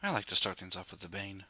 I like to start things off with the Bane.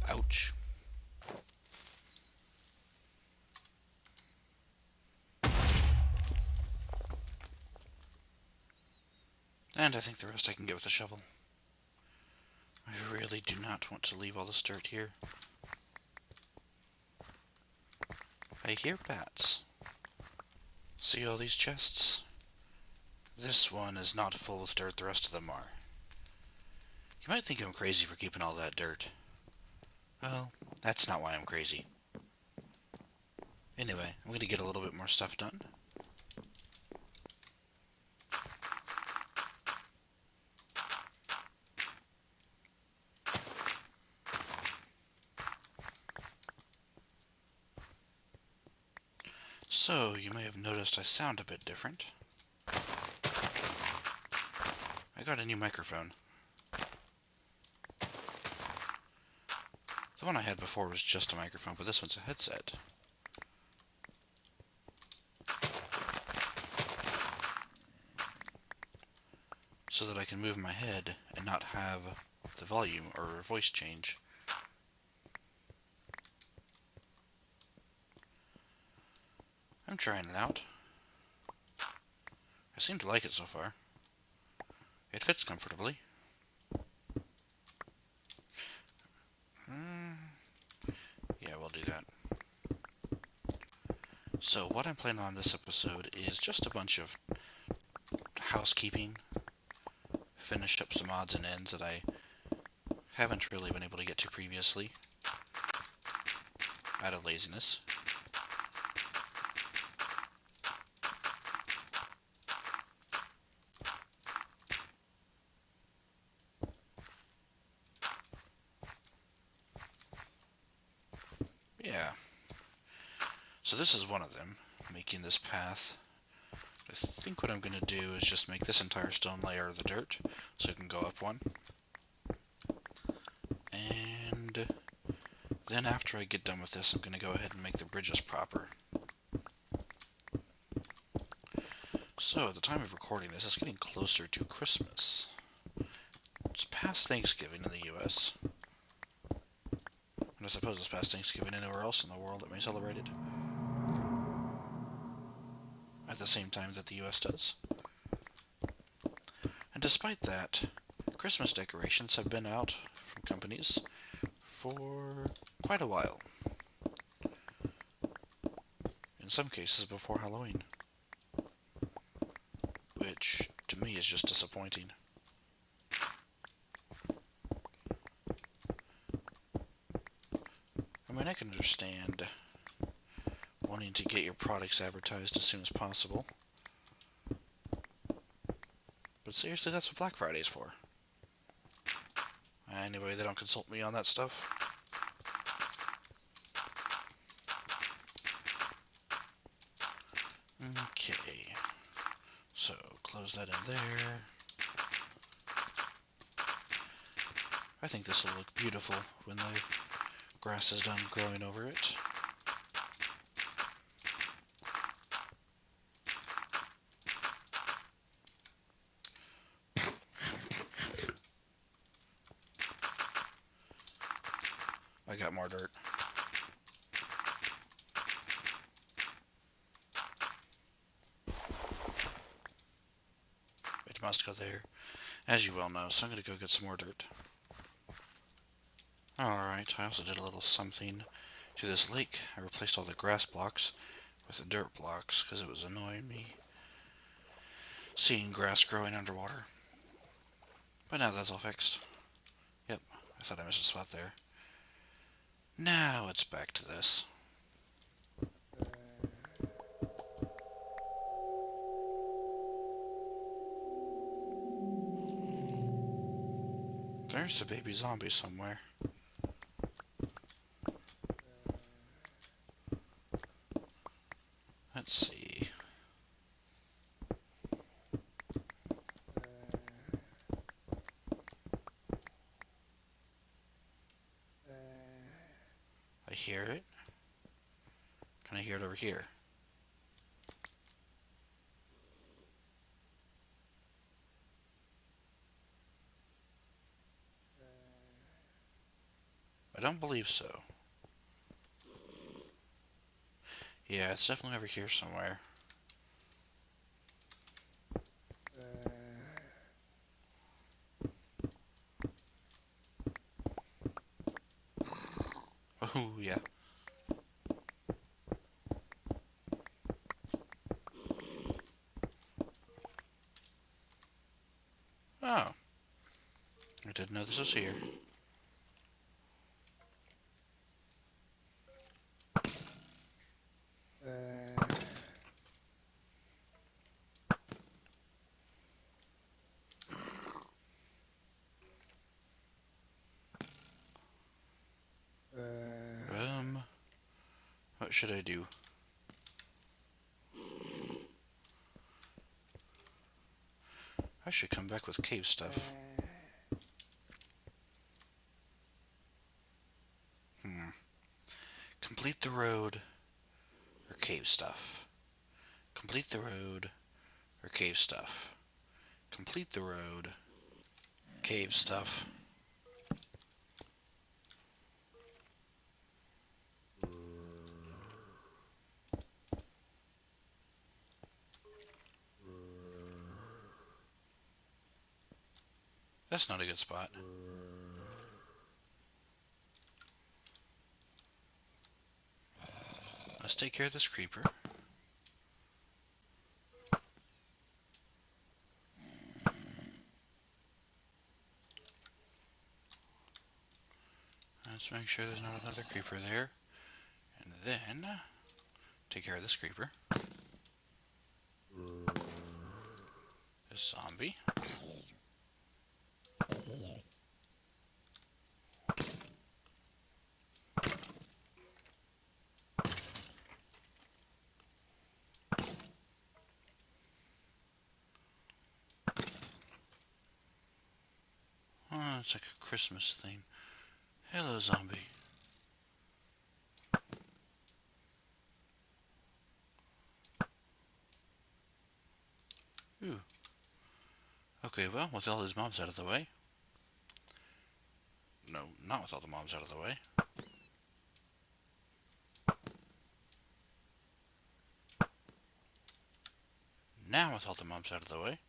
Ouch. And I think the rest I can get with the shovel. I really do not want to leave all this dirt here. I hear bats. See all these chests? This one is not full with dirt, the rest of them are. You might think I'm crazy for keeping all that dirt. Well, that's not why I'm crazy. Anyway, I'm going to get a little bit more stuff done. So, you may have noticed I sound a bit different. I got a new microphone. The one I had before was just a microphone, but this one's a headset. So that I can move my head and not have the volume or voice change. I'm trying it out. I seem to like it so far. It fits comfortably. Yeah, we'll do that. So what I'm planning on this episode is just a bunch of housekeeping. Finish up some odds and ends that I haven't really been able to get to previously out of laziness. Yeah. So this is one of them, making this path. I think what I'm going to do is just make this entire stone layer of the dirt, so it can go up one. And then after I get done with this, I'm going to go ahead and make the bridges proper. So at the time of recording this, it's getting closer to Christmas. It's past Thanksgiving in the US. And I suppose it's past Thanksgiving anywhere else in the world that may celebrate it. At the same time that the US does. And despite that, Christmas decorations have been out from companies for quite a while. In some cases before Halloween. Which, to me, is just disappointing. I mean, I can understand wanting to get your products advertised as soon as possible. But seriously, that's what Black Friday's for. Anyway, they don't consult me on that stuff. Okay. So, close that in there. I think this will look beautiful when the grass is done growing over it. I got more dirt. It must go there, as you well know, so I'm going to go get some more dirt. Alright, I also did a little something to this lake. I replaced all the grass blocks with the dirt blocks because it was annoying me seeing grass growing underwater. But now that's all fixed. Yep, I thought I missed a spot there. Now it's back to this. There's a baby zombie somewhere. Let's see. I hear it. Can I hear it over here? I don't believe so. Yeah, it's definitely over here somewhere. Oh, yeah. Oh. I didn't know this was here. What should I do? I should come back with cave stuff. Complete the road or cave stuff. Complete the road or cave stuff. Complete the road. Cave stuff. That's not a good spot. Let's take care of this creeper. Let's make sure there's not another creeper there. And then take care of this creeper. This zombie. Oh, it's like a Christmas thing. Hello, zombie. Ooh. Okay, well, with all his mobs out of the way. No, not with all the mobs out of the way. Now with all the mobs out of the way.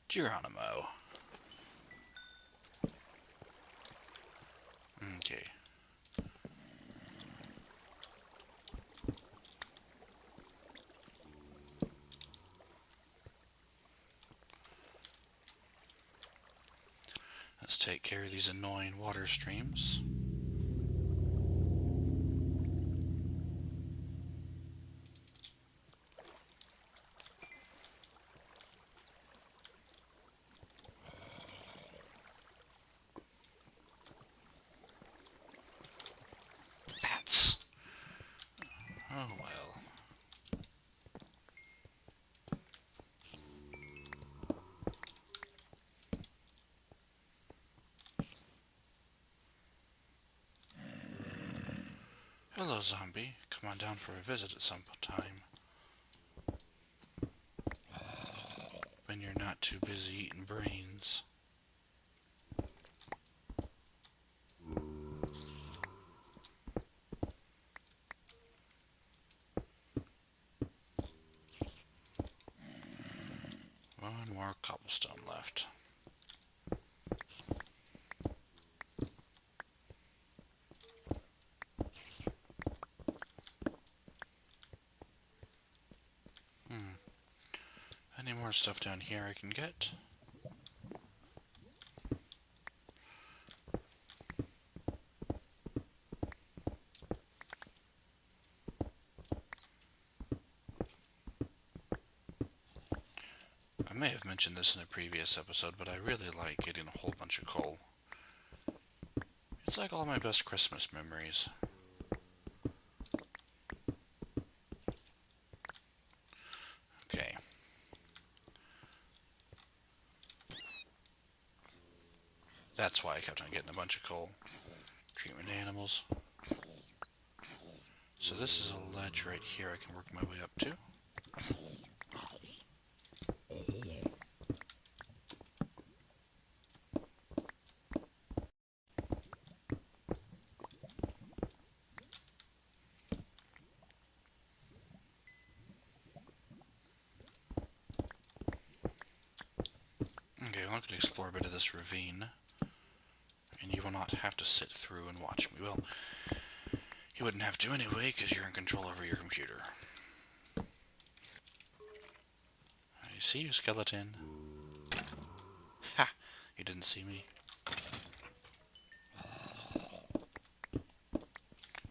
Geronimo. Okay. Let's take care of these annoying water streams. Bats. Oh well. Hello, zombie. Come on down for a visit at some time. When you're not too busy eating brains. One more cobblestone left. More stuff down here I can get. I may have mentioned this in a previous episode, but I really like getting a whole bunch of coal. It's like all my best Christmas memories. Okay. That's why I kept on getting a bunch of coal. Treatment animals. So this is a ledge right here I can work my way up to. Okay, well, I'm going to explore a bit of this ravine. And you will not have to sit through and watch me. Well, you wouldn't have to anyway, because you're in control over your computer. I see you, skeleton. Ha! You didn't see me.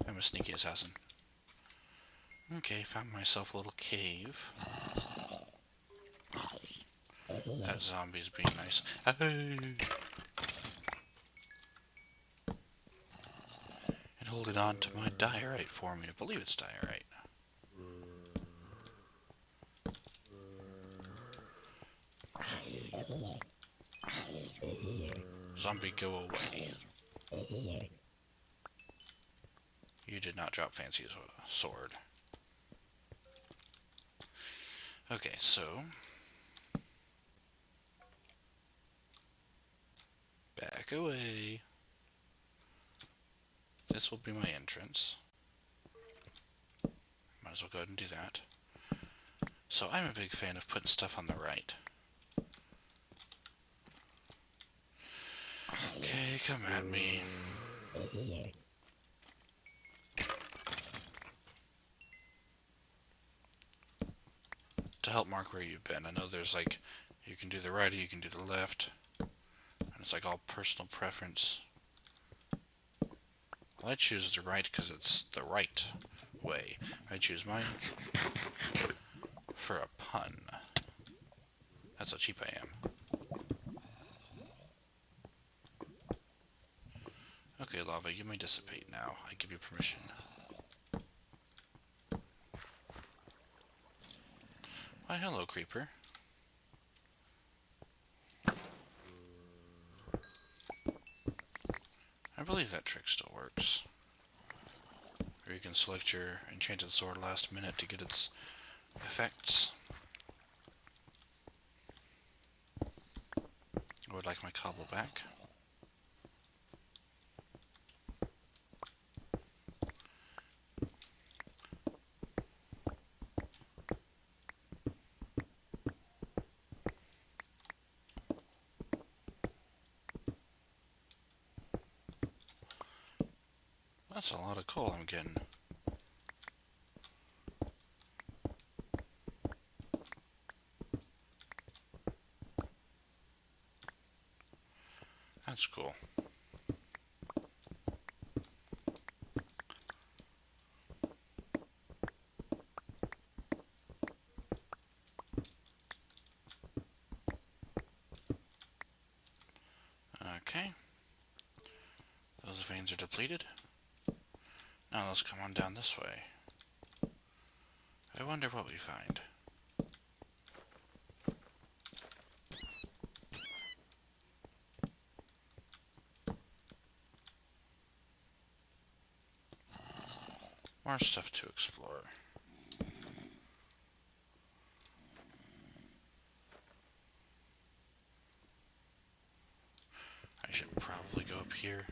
I'm a sneaky assassin. Okay, found myself a little cave. That zombie's being nice. Hey! And holding on to my diorite for me. I believe it's diorite. Zombie, go away. You did not drop Fancy's sword. Okay, so... back away. This will be my entrance. Might as well go ahead and do that. So I'm a big fan of putting stuff on the right. Okay, come at me. To help mark where you've been, I know there's like, you can do the right or you can do the left. And it's like all personal preference. Well, I choose the right because it's the right way. I choose mine for a pun. That's how cheap I am. Okay, lava, you may dissipate now. I give you permission. Why, hello, creeper. I believe that trick still works. Or you can select your enchanted sword last minute to get its effects. I would like my cobble back. That's a lot of coal I'm getting. That's cool. Okay. Those veins are depleted. Now let's come on down this way. I wonder what we find. More stuff to explore. I should probably go up here.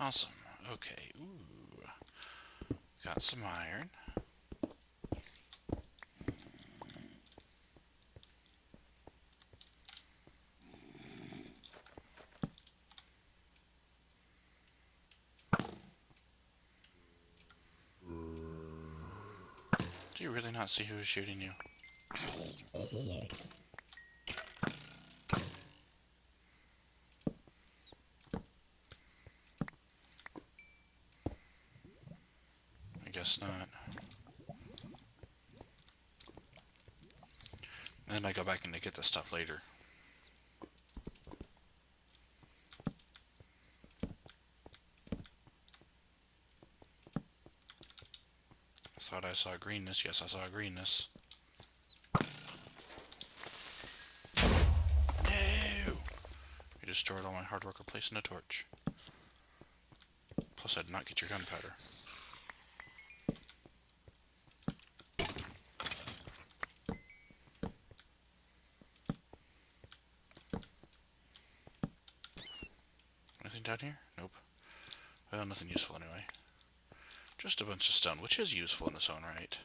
Awesome. Okay. Ooh. Got some iron. Do you really not see who's shooting you? I guess not. Then I go back in to get this stuff later. I thought I saw greenness. Yes, I saw greenness. No! You destroyed all my hard work replacing a torch. Plus, I did not get your gunpowder. Anything down here? Nope. Well, nothing useful anyway. Just a bunch of stone, which is useful in its own right.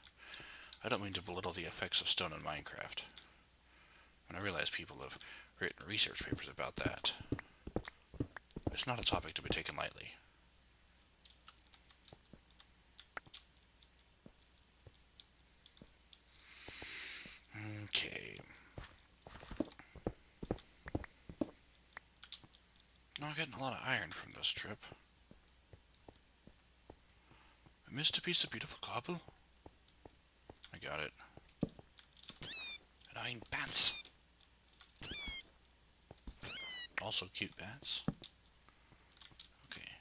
I don't mean to belittle the effects of stone in Minecraft. And I realize people have written research papers about that. It's not a topic to be taken lightly. Okay. Oh, I'm getting a lot of iron from this trip. I missed a piece of beautiful cobble. I got it. And iron bats. Also cute bats. Okay.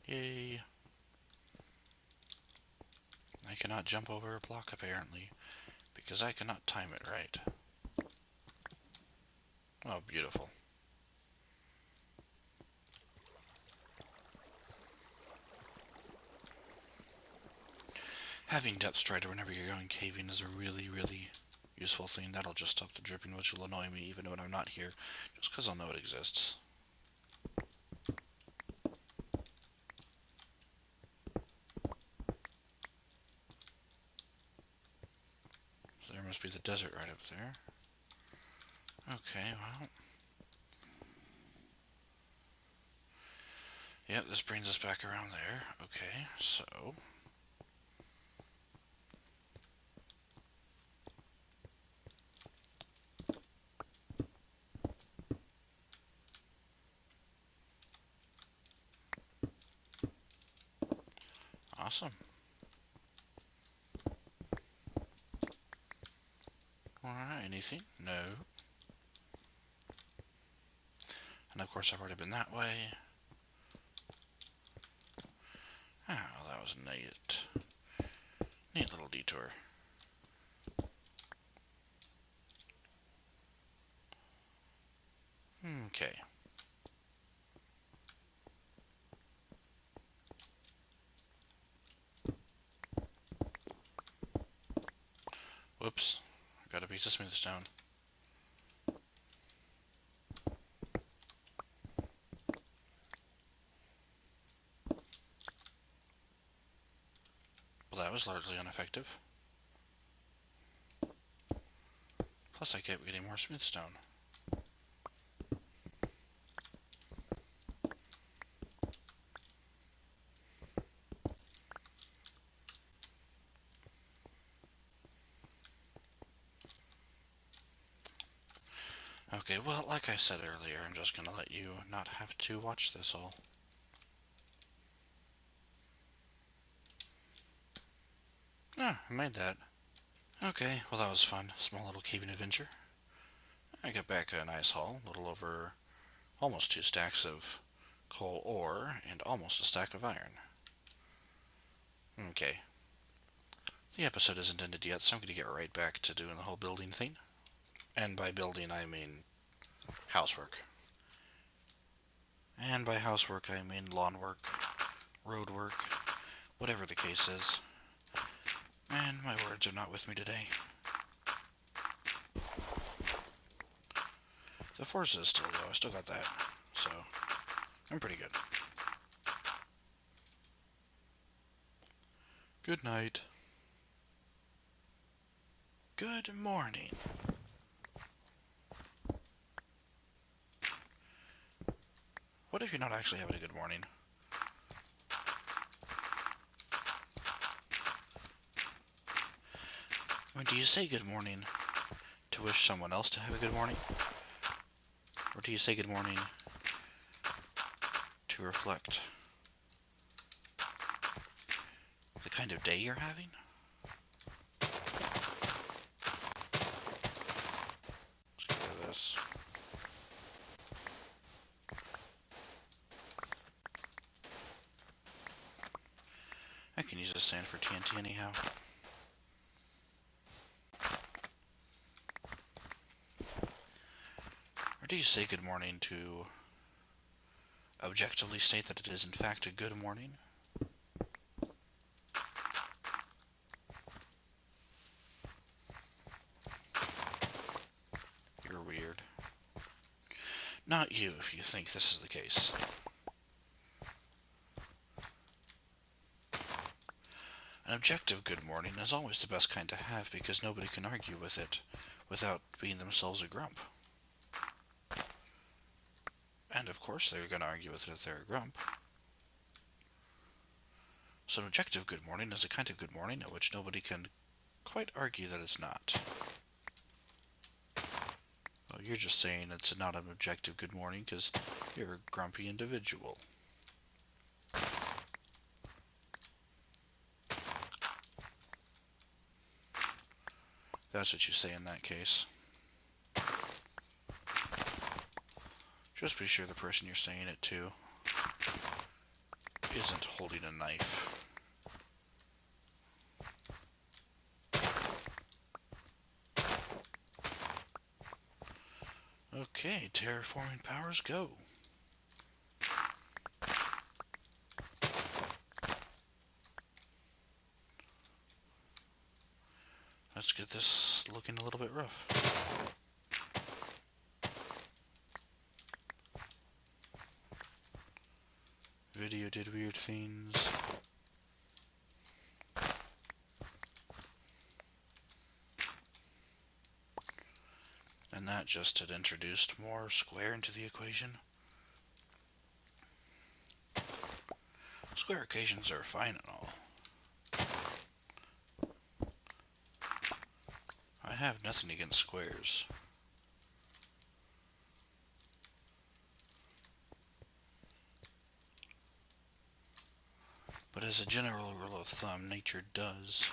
Yay. I cannot jump over a block apparently, because I cannot time it right. Oh, beautiful. Having depth strider whenever you're going caving is a really, really useful thing. That'll just stop the dripping, which will annoy me even when I'm not here, just because I'll know it exists. So there must be the desert right up there. Okay, well. Yep, this brings us back around there. Okay, so. Awesome. Alright, anything? No. And of course I've already been that way. Oh, that was a neat little detour. Okay. Whoops. Got a piece of smooth stone. Well, that was largely ineffective. Plus I kept getting more smooth stone. Okay, well, like I said earlier, I'm just gonna let you not have to watch this all. Ah, I made that. Okay, well that was fun. Small little caving adventure. I got back a nice haul, a little over almost 2 stacks of coal ore and almost a stack of iron. Okay. The episode isn't ended yet, so I'm gonna get right back to doing the whole building thing. And by building, I mean housework. And by housework, I mean lawn work, road work, whatever the case is. Man, my words are not with me today. The force is still low. I still got that. So, I'm pretty good. Good night. Good morning. What if you're not actually having a good morning? I mean, do you say good morning to wish someone else to have a good morning? Or do you say good morning to reflect the kind of day you're having? Let's get rid of this. I can use this sand for TNT anyhow. Or do you say good morning to objectively state that it is in fact a good morning? You're weird. Not you, if you think this is the case. An objective good morning is always the best kind to have because nobody can argue with it without being themselves a grump. And of course they're going to argue with it if they're a grump. So an objective good morning is a kind of good morning at which nobody can quite argue that it's not. Well, you're just saying it's not an objective good morning because you're a grumpy individual. That's what you say in that case. Just be sure the person you're saying it to isn't holding a knife. Okay, terraforming powers go. Let's get this looking a little bit rough. Video did weird things. And that just had introduced more square into the equation. Square equations are fine and all. I have nothing against squares. But as a general rule of thumb, nature does.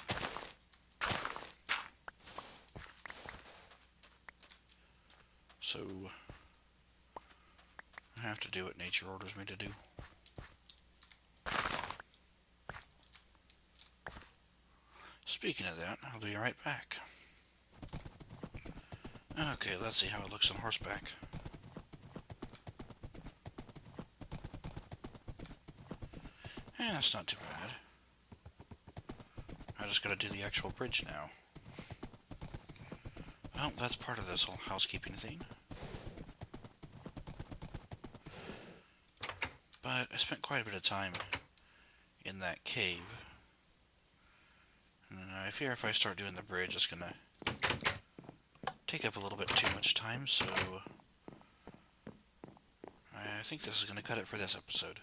So, I have to do what nature orders me to do. Speaking of that, I'll be right back. Okay, let's see how it looks on horseback. That's not too bad. I just gotta do the actual bridge now. Well, that's part of this whole housekeeping thing. But I spent quite a bit of time in that cave. And I fear if I start doing the bridge, it's gonna take up a little bit too much time, so I think this is gonna cut it for this episode.